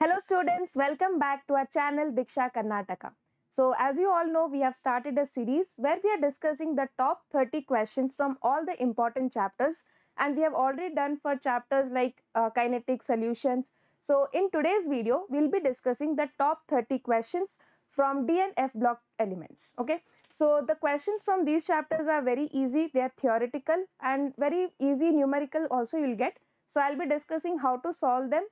Hello students, welcome back to our channel Diksha Karnataka. So as you all know, we have started a series where we are discussing the top 30 questions from all the important chapters, and we have already done for chapters like kinetic solutions. So in today's video, we'll be discussing the top 30 questions from D and F block elements. Okay. So the questions from these chapters are very easy. They are theoretical and very easy numerical also you'll get. So I'll be discussing how to solve them.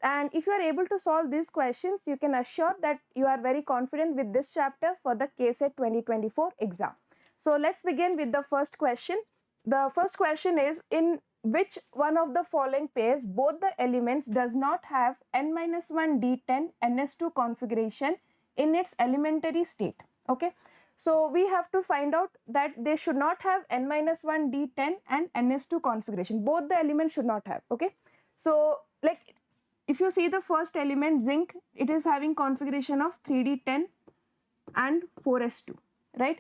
And if you are able to solve these questions, you can assure that you are very confident with this chapter for the KCET 2024 exam. So let's begin with the first question. The first question is, in which one of the following pairs both the elements does not have n-1 d10 ns2 configuration in its elementary state? Okay. So we have to find out that they should not have n-1 d10 and ns2 configuration. Both the elements should not have. Okay. So like, if you see the first element zinc, it is having configuration of 3d10 and 4s2, right?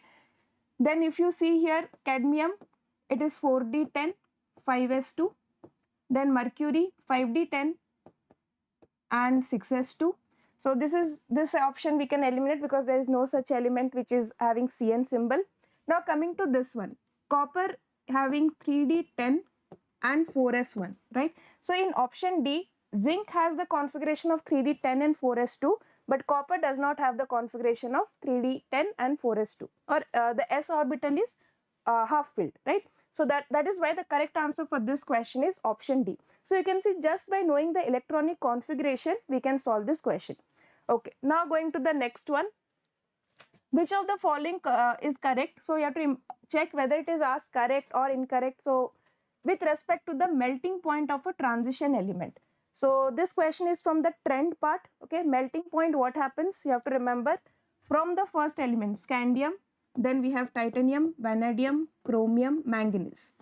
Then if you see here cadmium, it is 4d10, 5s2. Then mercury 5d10 and 6s2. So this option we can eliminate because there is no such element which is having Cn symbol. Now coming to this one, copper having 3d10 and 4s1, right? So in option D, zinc has the configuration of 3d10 and 4s2, but copper does not have the configuration of 3d10 and 4s2, or the s orbital is half filled, right? So that is why the correct answer for this question is option D. So you can see just by knowing the electronic configuration, we can solve this question. Okay, now going to the next one. Which of the following is correct? So you have to check whether it is asked correct or incorrect. So with respect to the melting point of a transition element. So this question is from the trend part. Okay, melting point, what happens? You have to remember from the first element, scandium, then we have titanium, vanadium, chromium, manganese.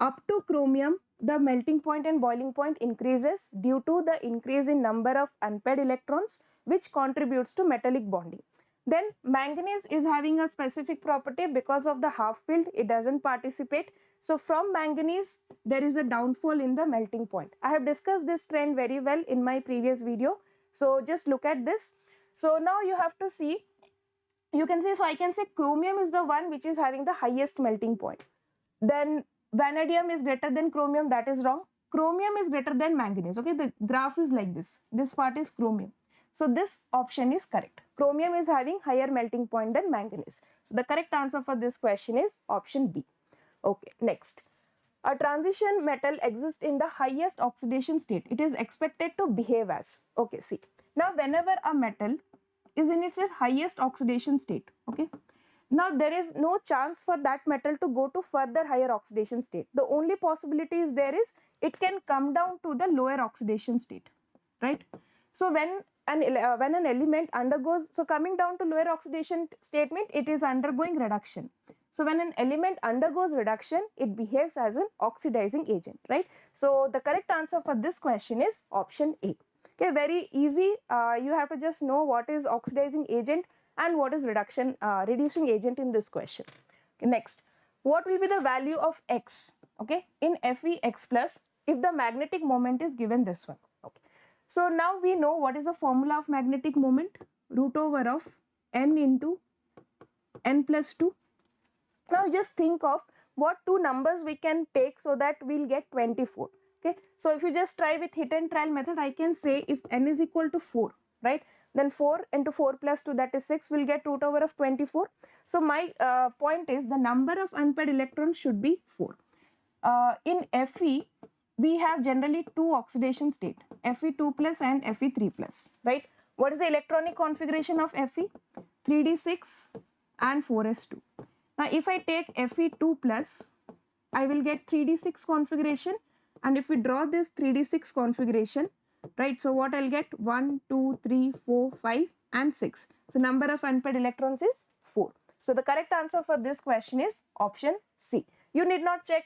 Up to chromium, the melting point and boiling point increases due to the increase in number of unpaired electrons, which contributes to metallic bonding. Then manganese is having a specific property because of the half filled, it doesn't participate. So from manganese, there is a downfall in the melting point. I have discussed this trend very well in my previous video. So just look at this. So now you have to see, you can say, so I can say chromium is the one which is having the highest melting point. Then vanadium is greater than chromium, that is wrong. Chromium is greater than manganese. Okay, the graph is like this. This part is chromium. So this option is correct. Chromium is having higher melting point than manganese. So the correct answer for this question is option B. Okay, next. A transition metal exists in the highest oxidation state. It is expected to behave as. Okay, see. Now whenever a metal is in its highest oxidation state, okay, now there is no chance for that metal to go to further higher oxidation state. The only possibility is there is it can come down to the lower oxidation state, right? So when an element undergoes, so coming down to lower oxidation statement, it is undergoing reduction. So when an element undergoes reduction, it behaves as an oxidizing agent, right? So the correct answer for this question is option A. Okay, very easy. You have to just know what is oxidizing agent and what is reducing agent in this question. Okay, next, what will be the value of X, okay, in Fex plus if the magnetic moment is given this one? Okay. So now we know what is the formula of magnetic moment, root over of n into n plus 2. Now just think of what two numbers we can take so that we'll get 24. Okay, so if you just try with hit and trial method, I can say if n is equal to 4, right, then 4 into 4 plus 2, that is 6, will get root over of 24. So my point is the number of unpaired electrons should be 4. In Fe, we have generally two oxidation state, Fe2 plus and Fe3 plus, right? What is the electronic configuration of Fe? 3d6 and 4s2. Now if I take Fe2 plus, I will get 3d6 configuration, and if we draw this 3d6 configuration, right, so what I'll get? 1, 2, 3, 4, 5 and 6. So number of unpaired electrons is 4. So the correct answer for this question is option C. You need not check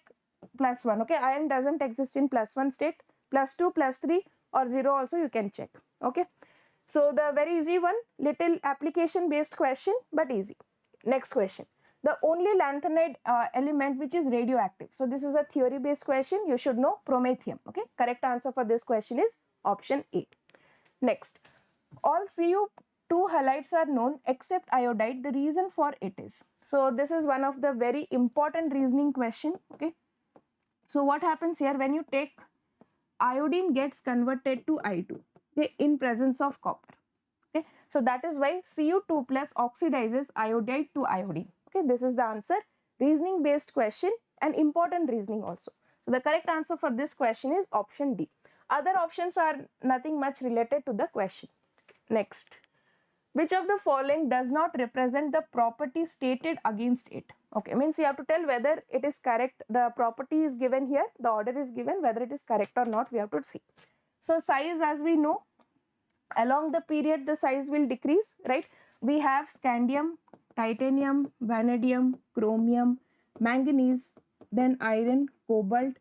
plus 1. Okay, iron doesn't exist in plus 1 state. Plus 2, plus 3 or 0 also you can check. Okay, so the very easy one, little application based question but easy. Next question. The only lanthanide element which is radioactive. So this is a theory based question. You should know promethium. Okay, correct answer for this question is option A. Next, all Cu2 halides are known except iodide. The reason for it is. So this is one of the very important reasoning question. Okay. So what happens here when you take iodine gets converted to I2, okay, in presence of copper. Okay. So that is why Cu2 plus oxidizes iodide to iodine. Okay. This is the answer. Reasoning based question and important reasoning also. So the correct answer for this question is option D. Other options are nothing much related to the question. Next, which of the following does not represent the property stated against it? Okay, means you have to tell whether it is correct. The property is given here, the order is given, whether it is correct or not, we have to see. So size, as we know, along the period the size will decrease, right? We have scandium, titanium, vanadium, chromium, manganese, then iron, cobalt,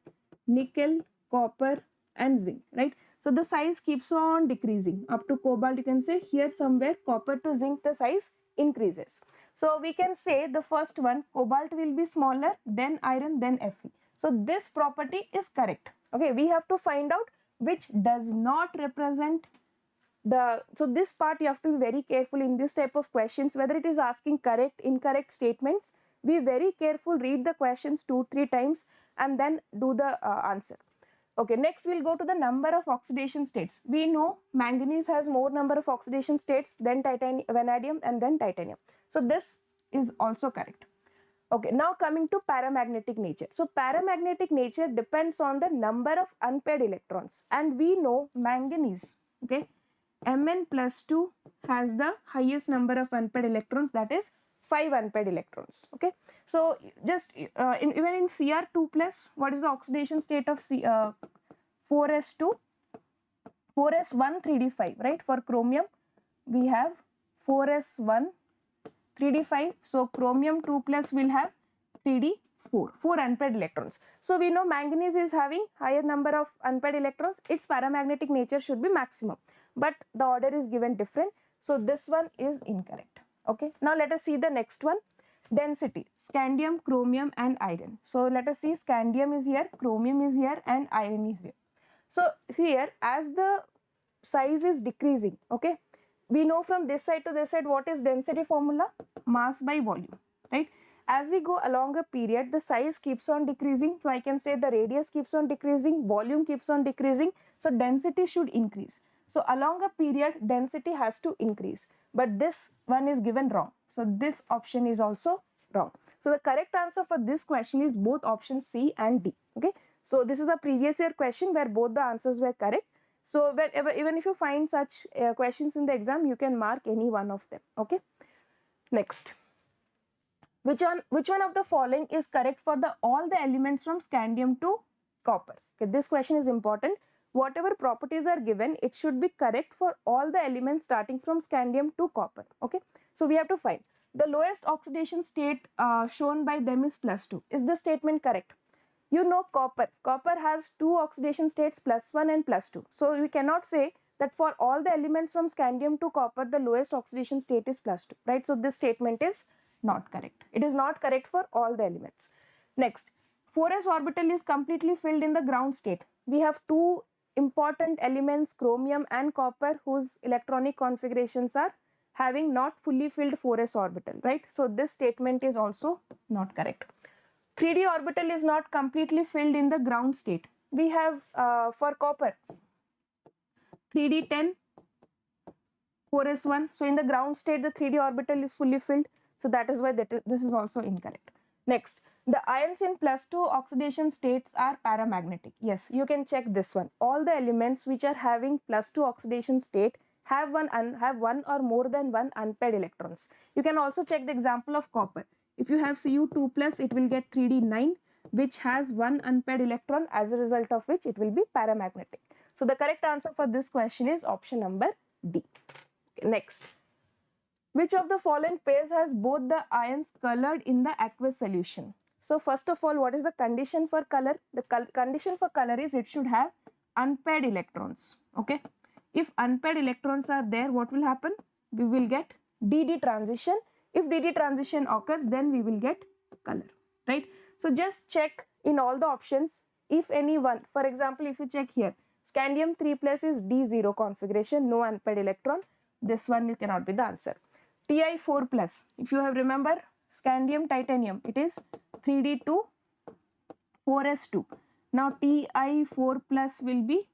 nickel, copper and zinc, right? So the size keeps on decreasing up to cobalt. You can say here somewhere copper to zinc the size increases. So we can say the first one, cobalt will be smaller, then iron, then Fe. So this property is correct. Okay, we have to find out which does not represent the, so this part you have to be very careful in this type of questions, whether it is asking correct, incorrect statements. Be very careful, read the questions 2-3 times and then do the answer. Okay, next we'll go to the number of oxidation states. We know manganese has more number of oxidation states than vanadium and then titanium. So this is also correct. Okay, now coming to paramagnetic nature. So paramagnetic nature depends on the number of unpaired electrons, and we know manganese, okay, Mn plus 2 has the highest number of unpaired electrons, that is 5 unpaired electrons. Okay, so just even in Cr2 plus, what is the oxidation state of 4s2? 4s1 3d5, right? For chromium we have 4s1 3d5, so chromium 2 plus will have 3d4, 4 unpaired electrons. So we know manganese is having higher number of unpaired electrons, its paramagnetic nature should be maximum, but the order is given different, so this one is incorrect. Okay, now let us see the next one. Density, scandium, chromium and iron. So let us see, scandium is here, chromium is here and iron is here. So here as the size is decreasing, okay, we know from this side to this side what is density formula? Mass by volume, right? As we go along a period, the size keeps on decreasing, so I can say the radius keeps on decreasing, volume keeps on decreasing, so density should increase. So along a period density has to increase, but this one is given wrong, so this option is also wrong. So the correct answer for this question is both options C and D. Okay, so this is a previous year question where both the answers were correct. So whenever, even if you find such questions in the exam, you can mark any one of them. Okay, next, which one of the following is correct for the all the elements from scandium to copper? Okay, this question is important. Whatever properties are given, it should be correct for all the elements starting from scandium to copper. Okay, so we have to find the lowest oxidation state shown by them is +2. Is this statement correct? You know copper has 2 oxidation states, +1 and +2. So we cannot say that for all the elements from scandium to copper the lowest oxidation state is +2, right? So this statement is not correct. It is not correct for all the elements. Next, 4s orbital is completely filled in the ground state. We have 2 important elements, chromium and copper, whose electronic configurations are having not fully filled 4s orbital, right? So this statement is also not correct. 3d orbital is not completely filled in the ground state. We have for copper 3d10, 4s1. So in the ground state the 3d orbital is fully filled, so that is why this is also incorrect. Next, the ions in +2 oxidation states are paramagnetic. Yes, you can check this one. All the elements which are having +2 oxidation state have one or more than one unpaired electrons. You can also check the example of copper. If you have Cu2 plus, it will get 3d9, which has one unpaired electron, as a result of which it will be paramagnetic. So the correct answer for this question is option number D. Okay, next, which of the following pairs has both the ions colored in the aqueous solution? So first of all, what is the condition for color? The condition for color is it should have unpaired electrons. Okay, if unpaired electrons are there, what will happen? We will get DD transition. If DD transition occurs, then we will get color, right? So just check in all the options, if any one, for example, if you check here, Scandium 3 plus is D0 configuration, no unpaired electron. This one cannot be the answer. Ti 4 plus, if you have remember scandium titanium, it is 3D2 4s2. Now Ti 4 plus will be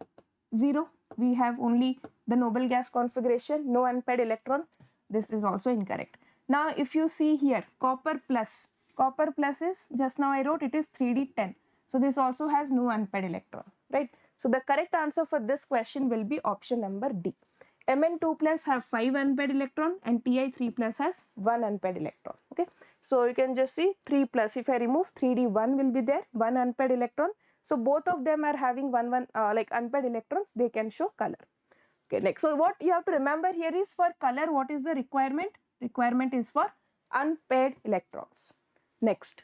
0. We have only the noble gas configuration, no unpaired electron. This is also incorrect. Now if you see here, copper plus is, just now I wrote, it is 3D10. So this also has no unpaired electron, right? So the correct answer for this question will be option number D. Mn2 plus have 5 unpaired electron and Ti3 plus has 1 unpaired electron. Okay, so you can just see 3 plus, if I remove 3D1 will be there, 1 unpaired electron. So both of them are having like unpaired electrons, they can show color. Okay, next, so what you have to remember here is for color, what is the requirement? Requirement is for unpaired electrons. Next,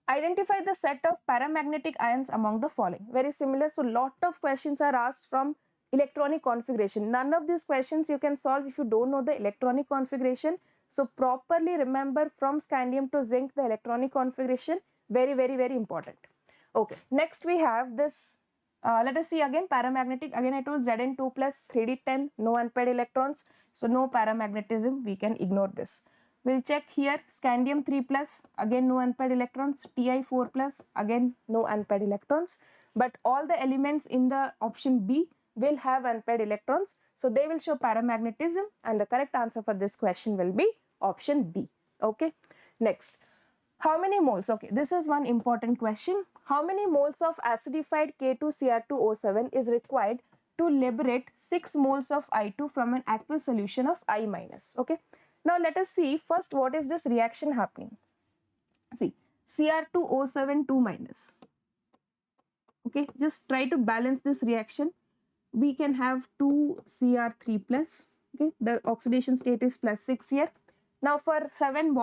identify the set of paramagnetic ions among the following. Very similar, so lot of questions are asked from electronic configuration. None of these questions you can solve if you don't know the electronic configuration. So properly remember from scandium to zinc the electronic configuration, very important. Okay, next we have this, let us see again paramagnetic. Again I told Zn2 plus 3D10, no unpaired electrons, so no paramagnetism, we can ignore this. We'll check here scandium 3 plus, again no unpaired electrons, Ti 4 plus, again no unpaired electrons, but all the elements in the option B will have unpaired electrons, so they will show paramagnetism, and the correct answer for this question will be option B. Okay, next, how many moles? Okay, this is one important question. How many moles of acidified K2Cr2O7 is required to liberate 6 moles of I2 from an aqueous solution of I minus? Okay, now let us see first what is this reaction happening. See, Cr2O7 2 minus. Okay, just try to balance this reaction. We can have 2 Cr3 plus. Okay, the oxidation state is plus 6 here. Now for 7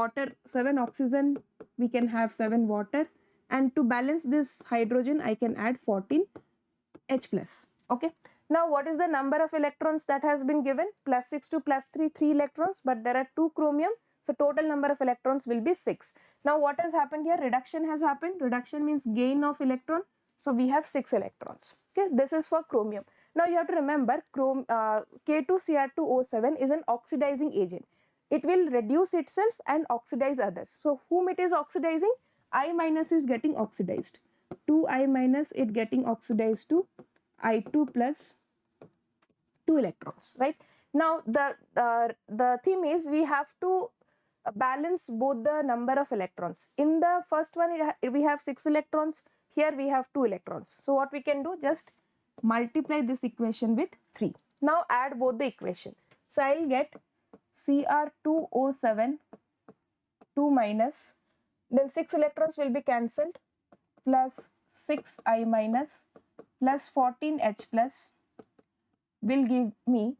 oxygen, we can have 7 water, and to balance this hydrogen I can add 14 H plus. Okay, now what is the number of electrons that has been given? Plus 6 to plus 3, 3 electrons, but there are 2 chromium, so total number of electrons will be 6. Now what has happened here? Reduction has happened. Reduction means gain of electron, so we have 6 electrons. Okay, this is for chromium. Now you have to remember K2Cr2O7 is an oxidizing agent. It will reduce itself and oxidize others. So whom it is oxidizing? I minus is getting oxidized. 2I minus it getting oxidized to I2 plus 2 electrons, right? Now the theme is we have to balance both the number of electrons. In the first one we have 6 electrons, here we have 2 electrons. So what we can do, just multiply this equation with 3. Now add both the equation. So I will get Cr2O7 2 minus, then 6 electrons will be cancelled, plus 6I minus plus 14H plus will give me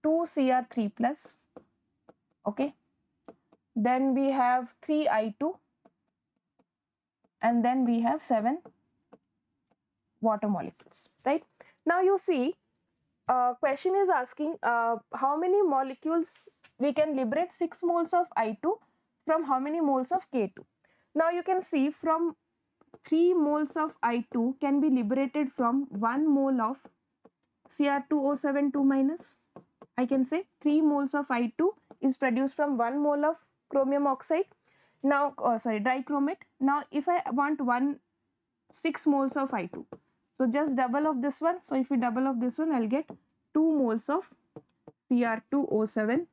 2 Cr3 plus. Okay, then we have 3I2, and then we have 7 water molecules, right? Now you see, question is asking how many molecules we can liberate 6 moles of I2 from how many moles of K2. Now you can see from 3 moles of I2 can be liberated from 1 mole of Cr2O7 2 minus. I can say 3 moles of I2 is produced from 1 mole of chromium oxide. Now, dichromate. Now if I want 6 moles of I2, so just double of this one. So if we double of this one, I'll get 2 moles of Cr2O7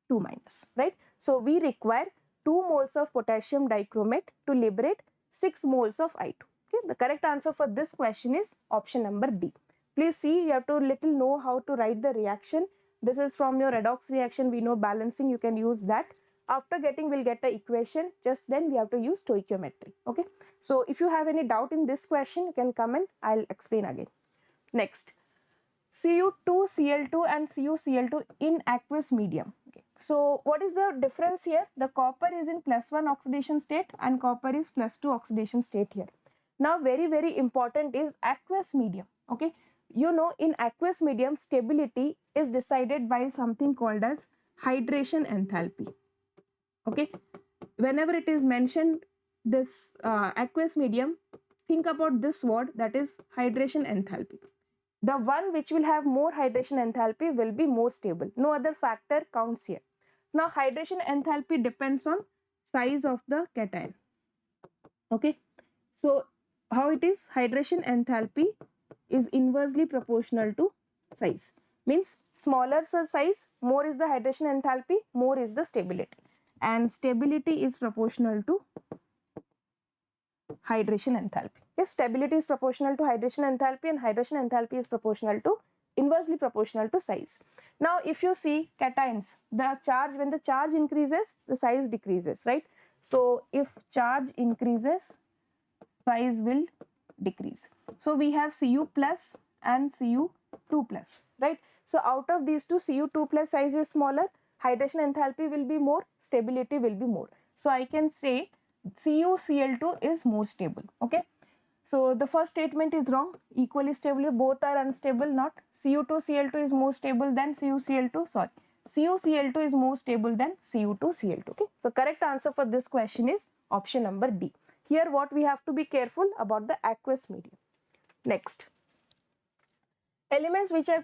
2 minus, right? So we require 2 moles of potassium dichromate to liberate 6 moles of I2. Okay, the correct answer for this question is option number D. Please see, you have to know how to write the reaction. This is from your redox reaction. We know balancing, you can use that. After getting, we'll get the equation. Just then we have to use stoichiometry. Okay, so if you have any doubt in this question, you can comment. I'll explain again. Next, Cu2Cl2 and CuCl2 in aqueous medium. Okay, so what is the difference here? The copper is in +1 oxidation state and copper is +2 oxidation state here. Now very important is aqueous medium. Okay, you know, in aqueous medium stability is decided by something called as hydration enthalpy. Okay, whenever it is mentioned this aqueous medium, think about this word, that is hydration enthalpy. The one which will have more hydration enthalpy will be more stable. No other factor counts here. Now hydration enthalpy depends on size of the cation. Okay, so how it is? Hydration enthalpy is inversely proportional to size. Means smaller the size, more is the hydration enthalpy, more is the stability. And stability is proportional to hydration enthalpy. Yes, stability is proportional to hydration enthalpy, and hydration enthalpy is proportional to inversely proportional to size. Now if you see cations, the charge, when the charge increases, the size decreases, right? So if charge increases, size will decrease. So we have Cu plus and Cu2 plus, right? So out of these two, Cu2 plus size is smaller, hydration enthalpy will be more, stability will be more. So I can say CuCl2 is more stable. Okay, so the first statement is wrong. Equally stable, both are unstable. Not Cu2Cl2 is more stable than CuCl2. Sorry, CuCl2 is more stable than Cu2Cl2. Okay, so correct answer for this question is option number D. Here what we have to be careful about the aqueous medium. Next, elements which are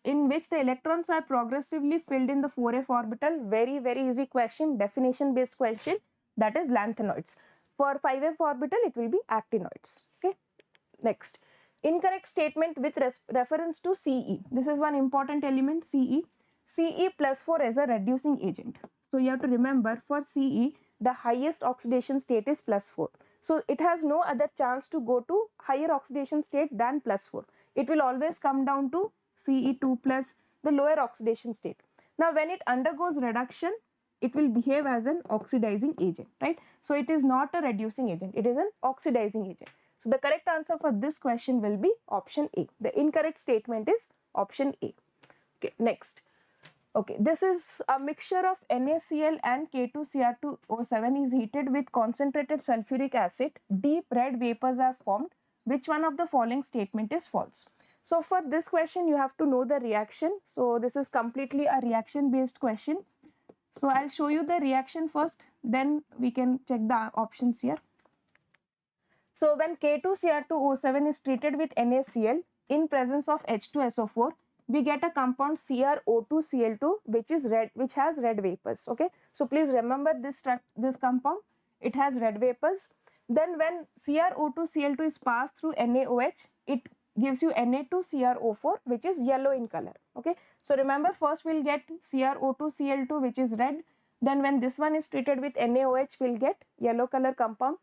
in which the electrons are progressively filled in the 4f orbital. Very easy question, definition based question, that is lanthanoids. For 5f orbital it will be actinoids. Okay, next, incorrect statement with reference to Ce. This is one important element, Ce. Ce plus 4 as a reducing agent. So you have to remember, for Ce the highest oxidation state is plus 4. So it has no other chance to go to higher oxidation state than plus 4. It will always come down to Ce2 plus, the lower oxidation state. Now when it undergoes reduction, it will behave as an oxidizing agent, right? So it is not a reducing agent, it is an oxidizing agent. So the correct answer for this question will be option A. The incorrect statement is option A. Okay, next. Okay, this is a mixture of NaCl and K2Cr2O7 is heated with concentrated sulfuric acid. Deep red vapors are formed. Which one of the following statement is false? So for this question, you have to know the reaction. So this is completely a reaction based question. So I'll show you the reaction first, then we can check the options here. So when K2Cr2O7 is treated with NaCl in presence of H2SO4, we get a compound CrO2Cl2 which is red, which has red vapors. Okay, so please remember this compound, it has red vapors. Then when CrO2Cl2 is passed through NaOH, it gives you Na2CrO4 which is yellow in color. Okay, so remember, first we'll get CrO2Cl2 which is red, then when this one is treated with NaOH, we'll get yellow color compound.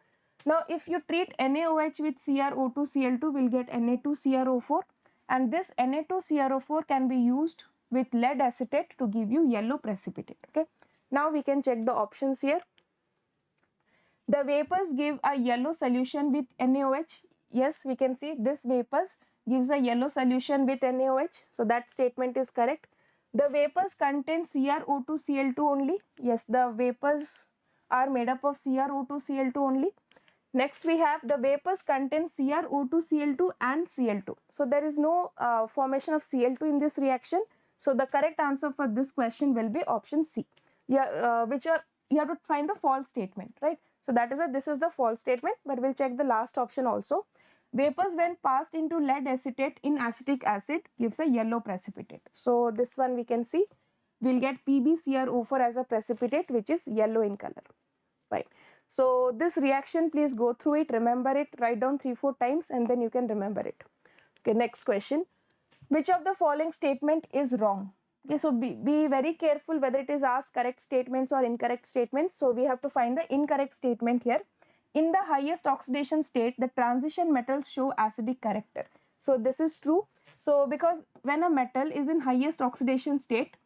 Now if you treat NaOH with CrO2Cl2, we'll get Na2CrO4, and this Na2CrO4 can be used with lead acetate to give you yellow precipitate. Okay, now we can check the options here. The vapors give a yellow solution with NaOH. Yes, we can see this vapors gives a yellow solution with NaOH. So that statement is correct. The vapors contain CrO2Cl2 only. Yes, the vapors are made up of CrO2Cl2 only. Next we have the vapors contain CrO2Cl2 and Cl2. So there is no formation of Cl2 in this reaction. So the correct answer for this question will be option C. Yeah, you have to find the false statement, right? So that is why this is the false statement, but we'll check the last option also. Vapors when passed into lead acetate in acetic acid gives a yellow precipitate. So this one we can see, we'll get PbCrO4 as a precipitate which is yellow in color. Fine. So this reaction, please go through it, remember it, write down 3-4 times and then you can remember it. Okay, next question. Which of the following statement is wrong? Okay, so be very careful whether it is asked correct statements or incorrect statements. So we have to find the incorrect statement here. In the highest oxidation state, the transition metals show acidic character. So this is true. So because when a metal is in highest oxidation state,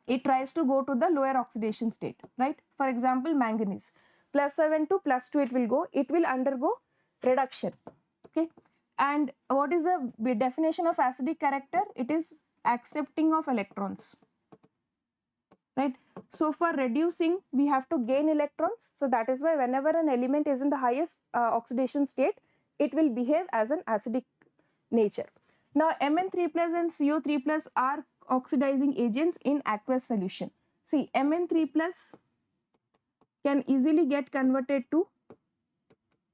it tries to go to the lower oxidation state, right? For example, manganese. +7 to +2 it will go. It will undergo reduction. Okay. And what is the definition of acidic character? It is accepting of electrons, right? So for reducing, we have to gain electrons. So that is why whenever an element is in the highest oxidation state, it will behave as an acidic nature. Now Mn3 plus and CO3 plus are oxidizing agents in aqueous solution. See, Mn3 plus can easily get converted to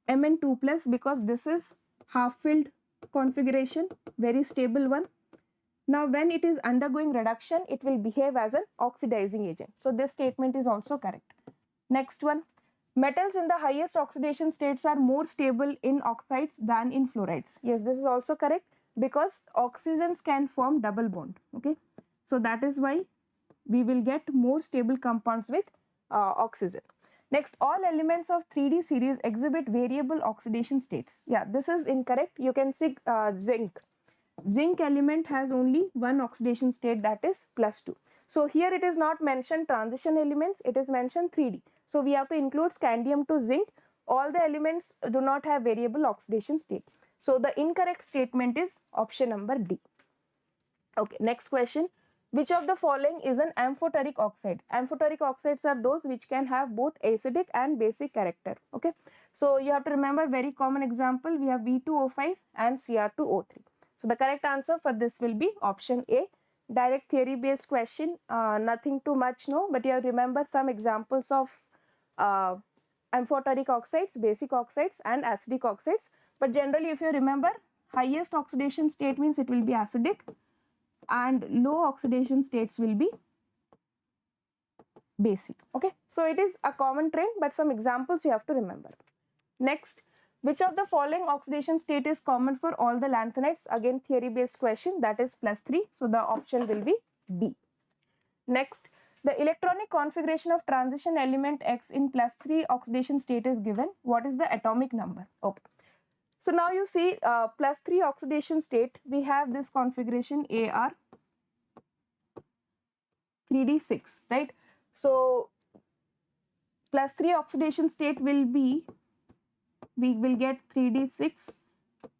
Mn2 plus, because this is half filled configuration, very stable one. Now when it is undergoing reduction, it will behave as an oxidizing agent. So this statement is also correct. Next one, metals in the highest oxidation states are more stable in oxides than in fluorides. Yes, this is also correct, because oxygens can form double bond. Okay, so that is why we will get more stable compounds with oxygen. Next, all elements of 3D series exhibit variable oxidation states. Yeah, this is incorrect. You can see zinc. Zinc element has only one oxidation state, that is +2. So here it is not mentioned transition elements, it is mentioned 3D. So we have to include scandium to zinc. All the elements do not have variable oxidation state. So the incorrect statement is option number D. Okay, next question. Which of the following is an amphoteric oxide? Amphoteric oxides are those which can have both acidic and basic character. Okay, so you have to remember very common example. We have V2O5 and Cr2O3. So the correct answer for this will be option A. Direct theory based question, nothing too much, no, but you have to remember some examples of amphoteric oxides, basic oxides and acidic oxides. But generally, if you remember, highest oxidation state means it will be acidic, and low oxidation states will be basic. Okay, so it is a common trend, but some examples you have to remember. Next, which of the following oxidation state is common for all the lanthanides? Again, theory based question, that is +3. So the option will be B. Next, the electronic configuration of transition element X in +3 oxidation state is given. What is the atomic number? Okay. So now you see +3 oxidation state, we have this configuration AR 3D6, right? So +3 oxidation state will be, we will get 3D6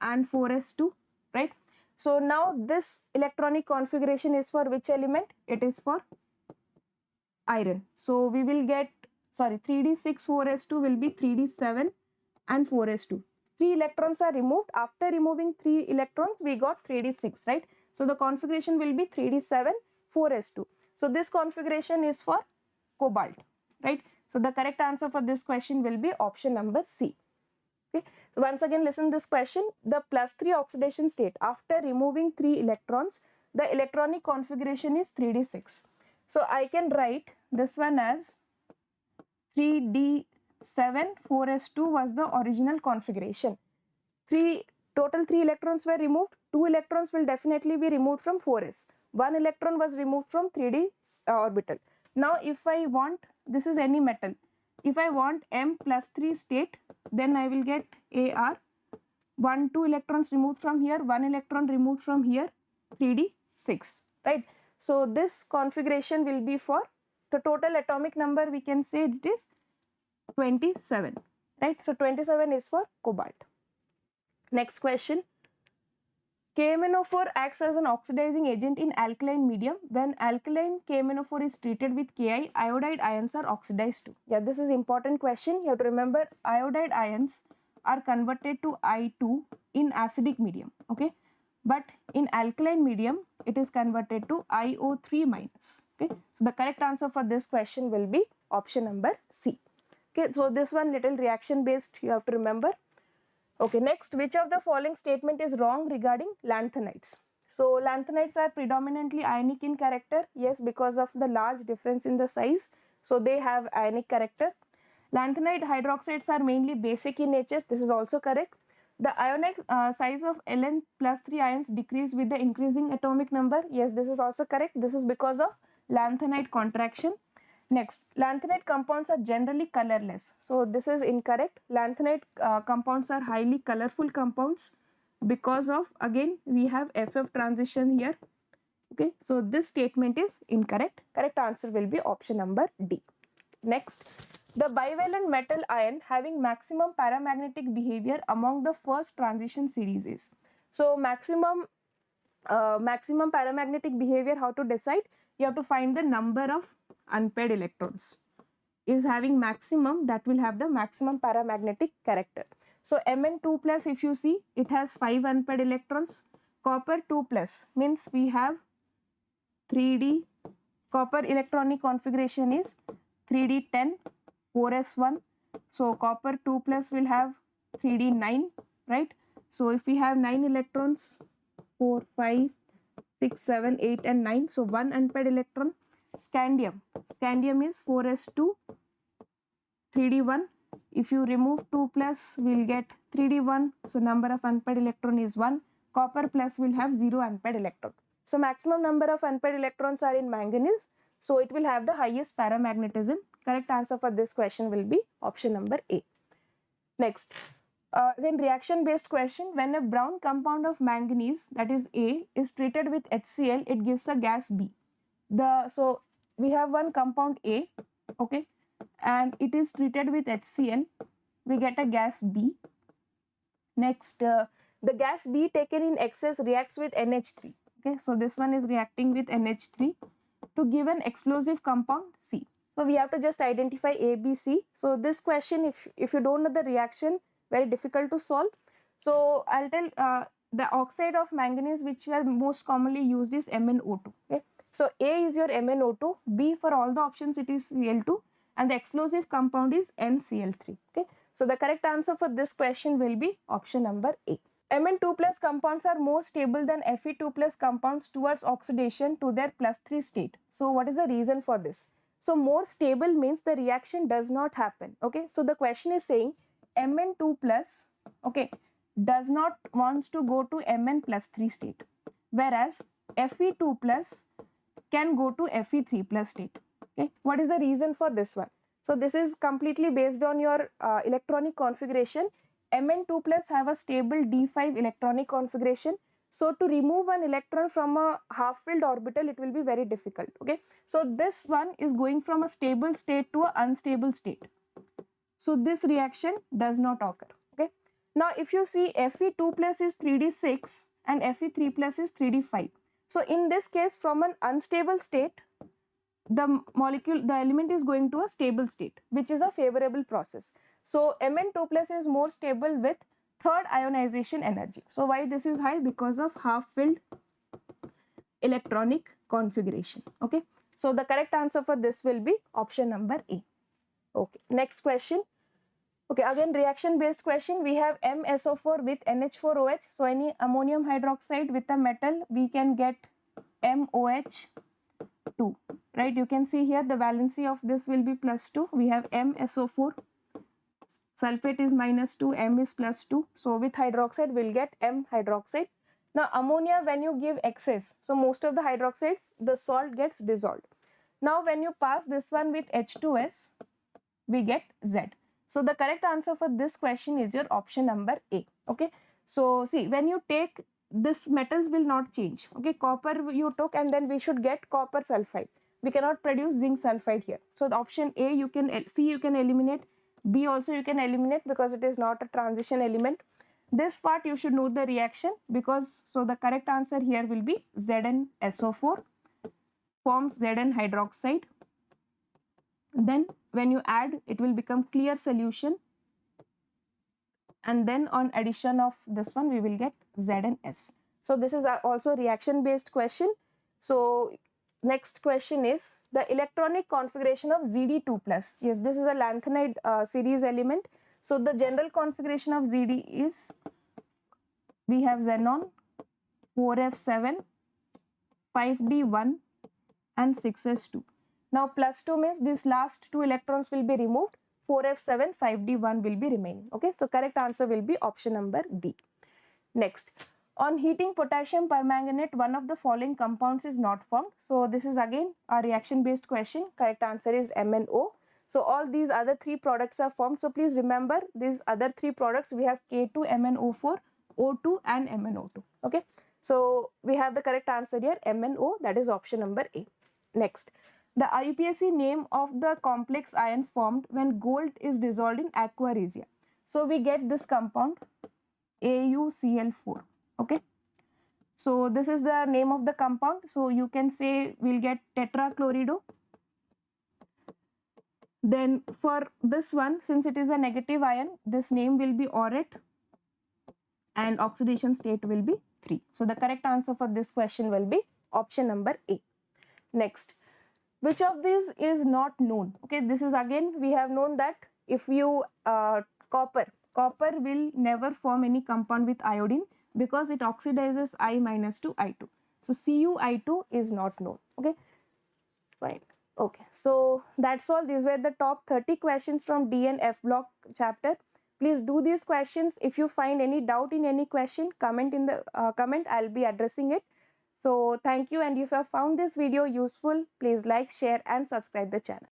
and 4s2, right? So now this electronic configuration is for which element? It is for iron. So we will get, sorry, 3D6 4s2 will be 3D7 and 4s2. 3 electrons are removed. After removing 3 electrons, we got 3D6, right? So the configuration will be 3D7 4s2. So this configuration is for cobalt, right? So the correct answer for this question will be option number C. Okay. So once again, listen this question. The +3 oxidation state, after removing 3 electrons, the electronic configuration is 3D6. So I can write this one as 3D7 4s2 was the original configuration. Total 3 electrons were removed. 2 electrons will definitely be removed from 4s. 1 electron was removed from 3D orbital. Now if I want, this is any metal, if I want M +3 state, then I will get AR 2 electrons removed from here, 1 electron removed from here, 3D6, right? So this configuration will be for the total atomic number, we can say it is 27, right? So 27 is for cobalt. Next question. KMnO4 acts as an oxidizing agent in alkaline medium. When alkaline KMnO4 is treated with Ki, iodide ions are oxidized to. Yeah, this is important question. You have to remember iodide ions are converted to I2 in acidic medium. Okay, but in alkaline medium, it is converted to IO3 minus. Okay, so the correct answer for this question will be option number C. Okay, so this one little reaction based you have to remember. Okay, next, which of the following statement is wrong regarding lanthanides? So lanthanides are predominantly ionic in character. Yes, because of the large difference in the size. So they have ionic character. Lanthanide hydroxides are mainly basic in nature. This is also correct. The ionic size of Ln +3 ions decrease with the increasing atomic number. Yes, this is also correct. This is because of lanthanide contraction. Next, lanthanide compounds are generally colorless. So this is incorrect. Lanthanide compounds are highly colorful compounds because of, again, we have FF transition here. Okay, so this statement is incorrect. Correct answer will be option number D. Next, the bivalent metal ion having maximum paramagnetic behavior among the first transition series is. So maximum paramagnetic behavior, how to decide? You have to find the number of unpaired electrons. Is having maximum, that will have the maximum paramagnetic character. So Mn2 plus, if you see, it has 5 unpaired electrons. Copper 2 plus means we have 3D, copper electronic configuration is 3D10 4s1. So copper 2 plus will have 3d 9, right? So if we have 9 electrons, 4, 5, 6, 7, 8 and 9, so 1 unpaired electron. Scandium is 4s2, 3d1. If you remove 2 plus, we'll get 3d1, so number of unpaired electron is 1. Copper plus will have 0 unpaired electron. So maximum number of unpaired electrons are in manganese, so it will have the highest paramagnetism. Correct answer for this question will be option number A. Next, again reaction based question. When a brown compound of manganese, that is A, is treated with HCl, it gives a gas B. So we have one compound A, okay, and it is treated with HCl, we get a gas B. Next, the gas B taken in excess reacts with NH3. Okay, so this one is reacting with NH3 to give an explosive compound C. So we have to just identify A, B, C. So this question, if you don't know the reaction, very difficult to solve. So I'll tell the oxide of manganese which were most commonly used is MnO2. Okay, so A is your MnO2, B for all the options it is Cl2, and the explosive compound is NCl3. Okay, so the correct answer for this question will be option number A. Mn2 plus compounds are more stable than Fe2 plus compounds towards oxidation to their +3 state. So what is the reason for this? So more stable means the reaction does not happen. Okay, so the question is saying Mn2 plus, okay, does not wants to go to Mn +3 state, whereas Fe2 plus can go to Fe3 plus state. Okay, what is the reason for this one? So this is completely based on your electronic configuration. Mn2 plus have a stable d5 electronic configuration. So to remove one electron from a half-filled orbital, it will be very difficult. Okay, so this one is going from a stable state to an unstable state. So this reaction does not occur. Okay, now if you see Fe2 plus is 3d6 and Fe3 plus is 3d5. So in this case, from an unstable state, the element is going to a stable state, which is a favorable process. So Mn2 plus is more stable with third ionization energy. So why this is high? Because of half-filled electronic configuration. Okay, so the correct answer for this will be option number A. Okay, next question. Okay, again reaction based question. We have MSO4 with NH4OH. So any ammonium hydroxide with a metal, we can get MOH2, right? You can see here the valency of this will be +2. We have MSO4. Sulfate is -2, M is +2. So with hydroxide, we'll get M hydroxide. Now ammonia, when you give excess, so most of the hydroxides, the salt gets dissolved. Now when you pass this one with H2S, we get Z. So the correct answer for this question is your option number A. Okay, so see, when you take this, metals will not change. Okay, copper you took and then we should get copper sulfide. We cannot produce zinc sulfide here. So the option A, you can C, you can eliminate. B also you can eliminate because it is not a transition element. This part you should know the reaction, because so the correct answer here will be ZnSO4 forms Zn hydroxide. Then when you add, it will become clear solution, and then on addition of this one we will get ZnS. So this is also reaction based question. So next question is the electronic configuration of Zd2 plus. Yes, this is a lanthanide series element. So the general configuration of Zd is, we have xenon, 4f7, 5d1 and 6s2. Now +2 means these last two electrons will be removed, 4f7, 5d1 will be remaining. Okay, so correct answer will be option number B. Next, on heating potassium permanganate, one of the following compounds is not formed. So this is again a reaction based question. Correct answer is MnO. So all these other three products are formed. So please remember these other three products, we have K2MnO4, O2 and MnO2. Okay, so we have the correct answer here, MnO, that is option number A. Next, the IUPAC name of the complex ion formed when gold is dissolved in aqua regia. So we get this compound AuCl4. Okay, so this is the name of the compound. So you can say we'll get tetrachlorido. Then for this one, since it is a negative ion, this name will be aurate and oxidation state will be 3. So the correct answer for this question will be option number A. Next, which of these is not known? Okay, this is again, we have known that if you copper copper will never form any compound with iodine because it oxidizes I minus to I2. So CuI2 is not known. Okay, fine. Okay, so that's all. These were the top 30 questions from D and F block chapter. Please do these questions. If you find any doubt in any question, comment in the comment. I'll be addressing it. So thank you, and if you have found this video useful, please like, share and subscribe the channel.